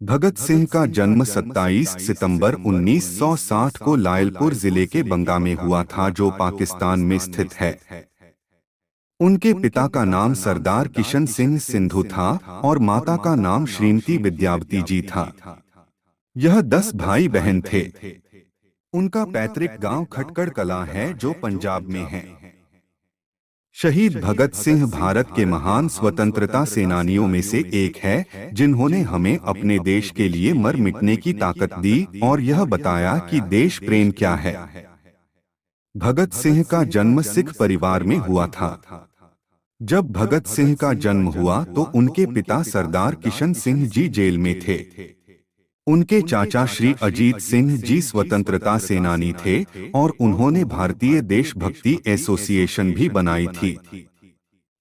भगत सिंह का जन्म 27 सितंबर 1960 को लायलपुर जिले के बंगा में हुआ था, जो पाकिस्तान में स्थित है। उनके पिता का नाम सरदार किशन सिंह सिंधु था और माता का नाम श्रीमती विद्यावती जी था। यह 10 भाई बहन थे। उनका पैतृक गांव खटकड़ कला है, जो पंजाब में है। शहीद भगत सिंह भारत के महान स्वतंत्रता सेनानियों में से एक है, जिन्होंने हमें अपने देश के लिए मर मिटने की ताकत दी और यह बताया कि देश प्रेम क्या है। भगत सिंह का जन्म सिख परिवार में हुआ था। जब भगत सिंह का जन्म हुआ तो उनके पिता सरदार किशन सिंह जी जेल में थे। उनके चाचा श्री अजीत सिंह जी स्वतंत्रता सेनानी थे और उन्होंने भारतीय देशभक्ति एसोसिएशन भी बनाई थी।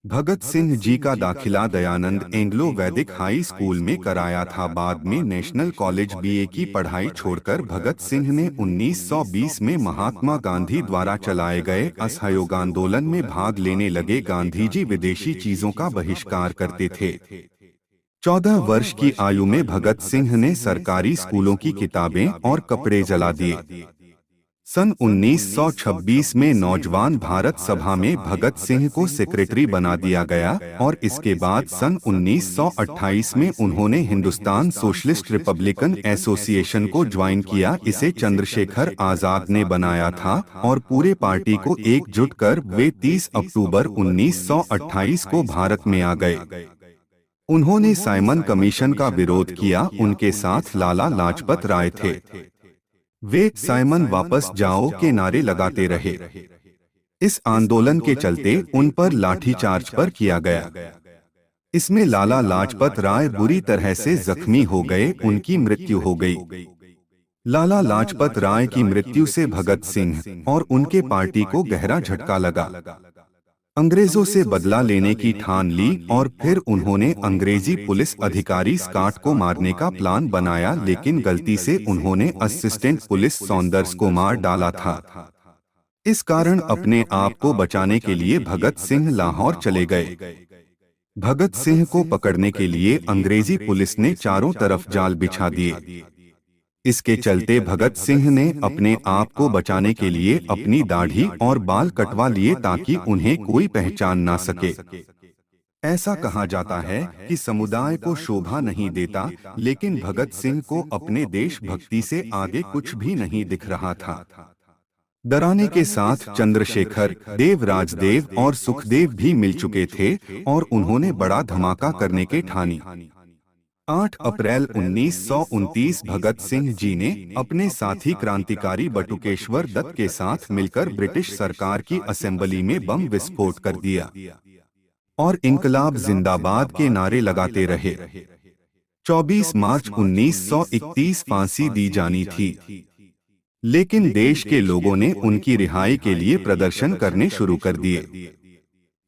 भगत सिंह जी का दाखिला दयानंद एंग्लो वैदिक हाई स्कूल में कराया था। बाद में नेशनल कॉलेज बीए की पढ़ाई छोड़कर भगत सिंह ने 1920 में महात्मा गांधी द्वारा चलाए गए असहयोग आंदोलन में भाग लेने लगे। गांधी जी विदेशी चीजों का बहिष्कार करते थे। 14 वर्ष की आयु में भगत सिंह ने सरकारी स्कूलों की किताबें और कपड़े जला दिए। सन 1926 में नौजवान भारत सभा में भगत सिंह को सेक्रेटरी बना दिया गया और इसके बाद सन 1928 में उन्होंने हिंदुस्तान सोशलिस्ट रिपब्लिकन एसोसिएशन को ज्वाइन किया। इसे चंद्रशेखर आजाद ने बनाया था और पूरे पार्टी को एकजुट कर वे 30 अक्टूबर 1928 को भारत में आ गए। उन्होंने साइमन कमीशन का विरोध किया। उनके साथ लाला लाजपत राय थे। वे साइमन वापस जाओ के नारे लगाते रहे। इस आंदोलन के चलते उन पर लाठीचार्ज पर किया गया। इसमें लाला लाजपत राय बुरी तरह से जख्मी हो गए। उनकी मृत्यु हो गई। लाला लाजपत राय की मृत्यु से भगत सिंह और उनके पार्टी को गहरा झटका लगा। अंग्रेजों से बदला लेने की ठान ली और फिर उन्होंने अंग्रेजी पुलिस अधिकारी स्कॉट को मारने का प्लान बनाया, लेकिन गलती से उन्होंने असिस्टेंट पुलिस सॉन्डर्स को मार डाला था। इस कारण अपने आप को बचाने के लिए भगत सिंह लाहौर चले गए। भगत सिंह को पकड़ने के लिए अंग्रेजी पुलिस ने चारों तरफ जाल बिछा दिए। इसके चलते भगत सिंह ने अपने आप को बचाने के लिए अपनी दाढ़ी और बाल कटवा लिए ताकि उन्हें कोई पहचान ना सके। ऐसा कहा जाता है कि समुदाय को शोभा नहीं देता, लेकिन भगत सिंह को अपने देशभक्ति से आगे कुछ भी नहीं दिख रहा था। डराने के साथ चंद्रशेखर, देव राजदेव और सुखदेव भी मिल चुके थे और उन्होंने बड़ा धमाका करने के ठानी। 8 अप्रैल 1929 भगत सिंह जी ने अपने साथी क्रांतिकारी बटुकेश्वर दत्त के साथ मिलकर ब्रिटिश सरकार की असेंबली में बम विस्फोट कर दिया और इंकलाब जिंदाबाद के नारे लगाते रहे। 24 मार्च 1931 फांसी दी जानी थी, लेकिन देश के लोगों ने उनकी रिहाई के लिए प्रदर्शन करने शुरू कर दिए।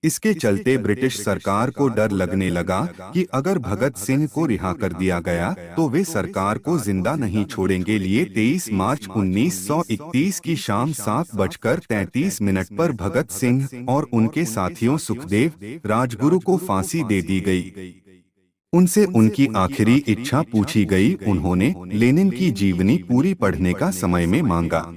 इसके चलते ब्रिटिश सरकार को डर लगने लगा कि अगर भगत सिंह को रिहा कर दिया गया तो वे सरकार को जिंदा नहीं छोड़ेंगे। लिए 23 मार्च 1931 की शाम 7:33 पर भगत सिंह और उनके साथियों सुखदेव, राजगुरु को फांसी दे दी गई। उनसे उनकी आखिरी इच्छा पूछी गई। उन्होंने लेनिन की जीवनी पूरी पढ़ने का समय में मांगा।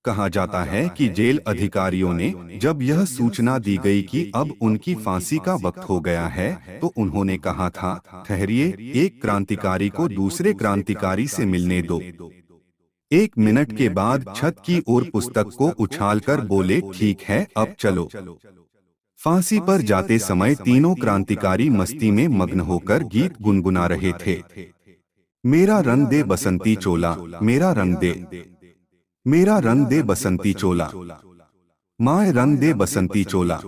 कहा जाता है कि जेल अधिकारियों ने जब यह सूचना दी गई कि अब उनकी फांसी का वक्त हो गया है, तो उन्होंने कहा था, ठहरिए, एक क्रांतिकारी को दूसरे क्रांतिकारी से मिलने दो। 1 मिनट के बाद छत की ओर पुस्तक को उछालकर बोले, ठीक है, अब चलो। फांसी पर जाते समय तीनों क्रांतिकारी मस्ती में मग्न होकर गीत गुनगुना रहे थे। मेरा रंग दे बसंती चोला, मेरा रंग दे, मेरा रंग दे बसंती चोला, माए रंग दे बसंती चोला।